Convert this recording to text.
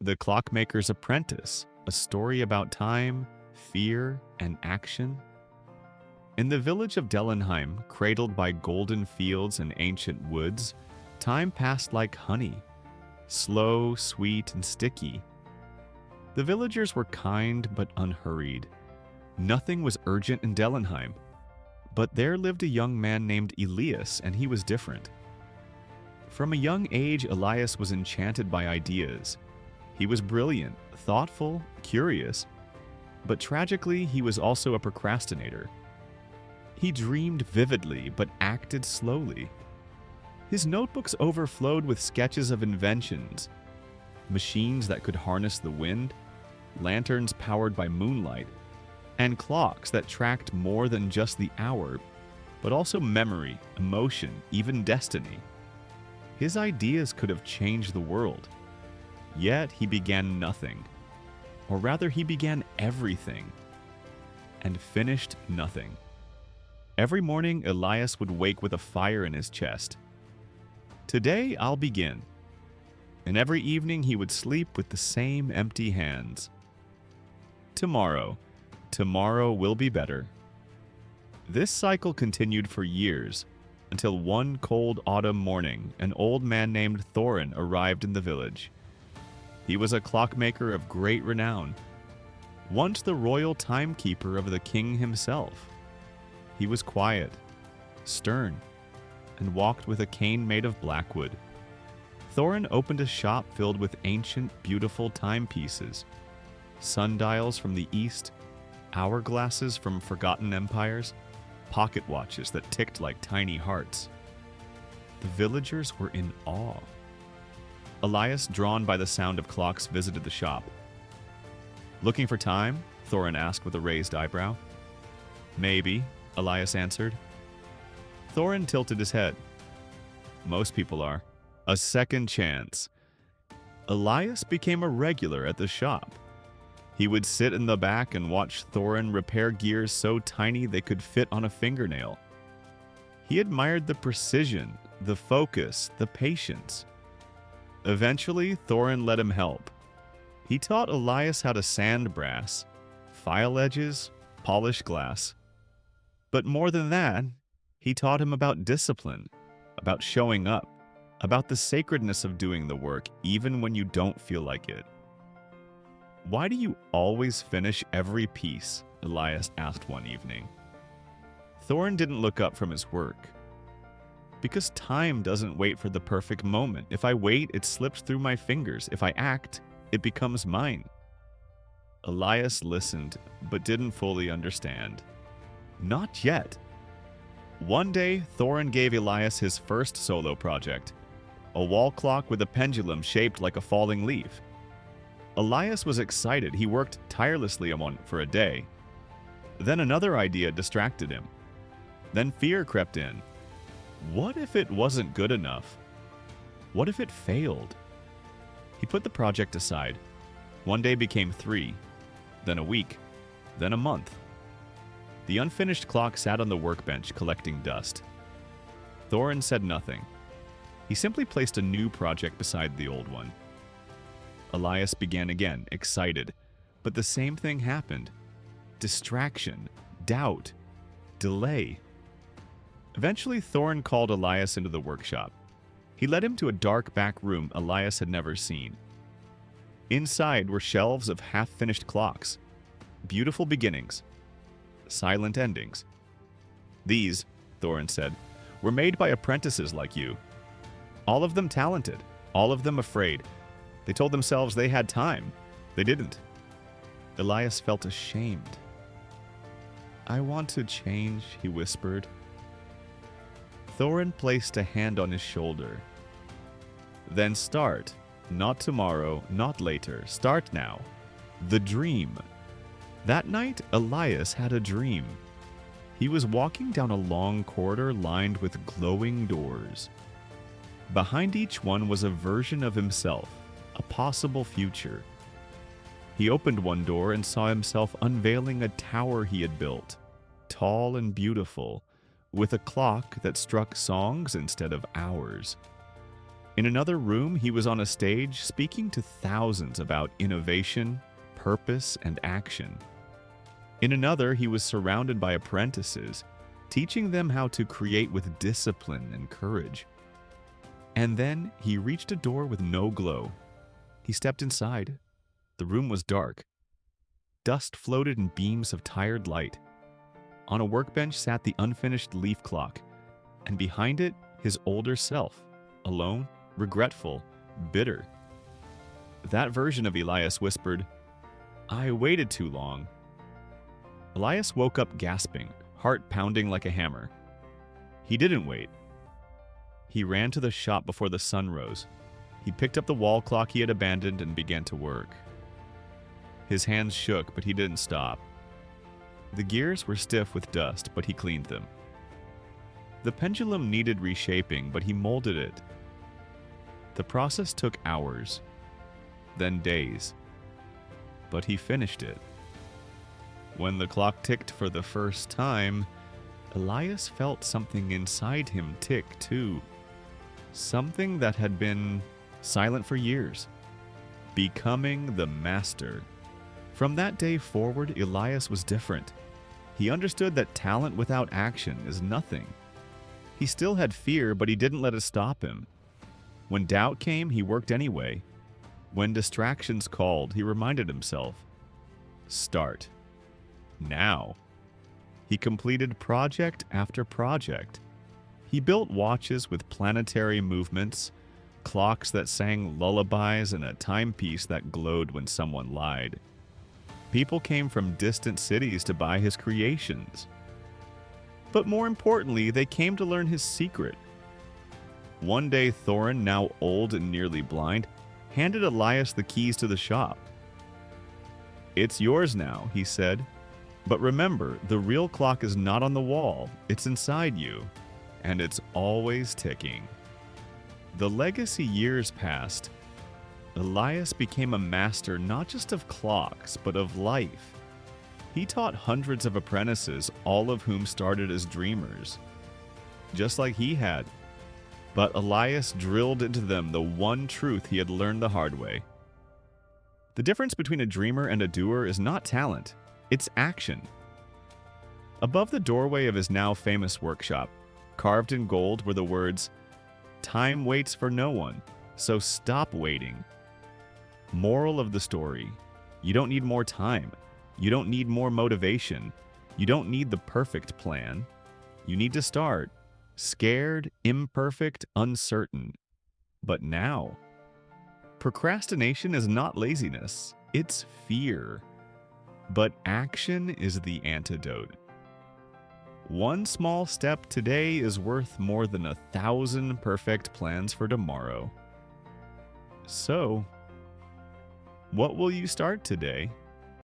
The Clockmaker's Apprentice, a story about time, fear, and action. In the village of Dellenheim, cradled by golden fields and ancient woods, time passed like honey, slow, sweet, and sticky. The villagers were kind but unhurried. Nothing was urgent in Dellenheim, but there lived a young man named Elias, and he was different. From a young age, Elias was enchanted by ideas. He was brilliant, thoughtful, curious, but tragically, he was also a procrastinator. He dreamed vividly, but acted slowly. His notebooks overflowed with sketches of inventions, machines that could harness the wind, lanterns powered by moonlight, and clocks that tracked more than just the hour, but also memory, emotion, even destiny. His ideas could have changed the world. Yet he began nothing. Or rather, he began everything and finished nothing. Every morning, Elias would wake with a fire in his chest. Today, I'll begin. And every evening, he would sleep with the same empty hands. Tomorrow will be better. This cycle continued for years, until one cold autumn morning, an old man named Thorin arrived in the village. He was a clockmaker of great renown, once the royal timekeeper of the king himself. He was quiet, stern, and walked with a cane made of blackwood. Thorin opened a shop filled with ancient, beautiful timepieces, sundials from the east, hourglasses from forgotten empires, pocket watches that ticked like tiny hearts. The villagers were in awe. Elias, drawn by the sound of clocks, visited the shop. "Looking for time?" Thorin asked with a raised eyebrow. "Maybe," Elias answered. Thorin tilted his head. "Most people are. A second chance." Elias became a regular at the shop. He would sit in the back and watch Thorin repair gears so tiny they could fit on a fingernail. He admired the precision, the focus, the patience. Eventually, Thorin let him help. He taught Elias how to sand brass, file edges, polish glass. But more than that, he taught him about discipline, about showing up, about the sacredness of doing the work even when you don't feel like it. "Why do you always finish every piece?" Elias asked one evening. Thorin didn't look up from his work. "Because time doesn't wait for the perfect moment. If I wait, it slips through my fingers. If I act, it becomes mine." Elias listened, but didn't fully understand. Not yet. One day, Thorin gave Elias his first solo project, a wall clock with a pendulum shaped like a falling leaf. Elias was excited. He worked tirelessly on it for a day. Then another idea distracted him. Then fear crept in. What if it wasn't good enough? What if it failed? He put the project aside. One day became 3, then a week, then a month. The unfinished clock sat on the workbench collecting dust. Thorin said nothing. He simply placed a new project beside the old one. Elias began again, excited, but the same thing happened. Distraction, doubt, delay. Eventually, Thorin called Elias into the workshop. He led him to a dark back room Elias had never seen. Inside were shelves of half-finished clocks, beautiful beginnings, silent endings. "These," Thorin said, "were made by apprentices like you. All of them talented, all of them afraid. They told themselves they had time. They didn't." Elias felt ashamed. "I want to change," he whispered. Thorin placed a hand on his shoulder. "Then start. Not tomorrow, not later. Start now. The dream." That night, Elias had a dream. He was walking down a long corridor lined with glowing doors. Behind each one was a version of himself, a possible future. He opened one door and saw himself unveiling a tower he had built, tall and beautiful, with a clock that struck songs instead of hours. In another room, he was on a stage speaking to thousands about innovation, purpose, and action. In another, he was surrounded by apprentices, teaching them how to create with discipline and courage. And then he reached a door with no glow. He stepped inside. The room was dark. Dust floated in beams of tired light. On a workbench sat the unfinished leaf clock, and behind it, his older self, alone, regretful, bitter. That version of Elias whispered, "I waited too long." Elias woke up gasping, heart pounding like a hammer. He didn't wait. He ran to the shop before the sun rose. He picked up the wall clock he had abandoned and began to work. His hands shook, but he didn't stop. The gears were stiff with dust, but he cleaned them. The pendulum needed reshaping, but he molded it. The process took hours, then days, but he finished it. When the clock ticked for the first time, Elias felt something inside him tick too. Something that had been silent for years. Becoming the master. From that day forward, Elias was different. He understood that talent without action is nothing. He still had fear, but he didn't let it stop him. When doubt came, he worked anyway. When distractions called, he reminded himself, start. Now. He completed project after project. He built watches with planetary movements, clocks that sang lullabies, and a timepiece that glowed when someone lied. People came from distant cities to buy his creations. But more importantly, they came to learn his secret. One day, Thorin, now old and nearly blind, handed Elias the keys to the shop. "It's yours now," he said. "But remember, the real clock is not on the wall, it's inside you, and it's always ticking." The legacy years passed. Elias became a master not just of clocks, but of life. He taught hundreds of apprentices, all of whom started as dreamers, just like he had. But Elias drilled into them the one truth he had learned the hard way. The difference between a dreamer and a doer is not talent, it's action. Above the doorway of his now famous workshop, carved in gold, were the words, "Time waits for no one, so stop waiting." Moral of the story: you don't need more time. You don't need more motivation. You don't need the perfect plan. You need to start. Scared, imperfect, uncertain. But now, procrastination is not laziness, it's fear. But action is the antidote. One small step today is worth more than 1,000 perfect plans for tomorrow. So, what will you start today?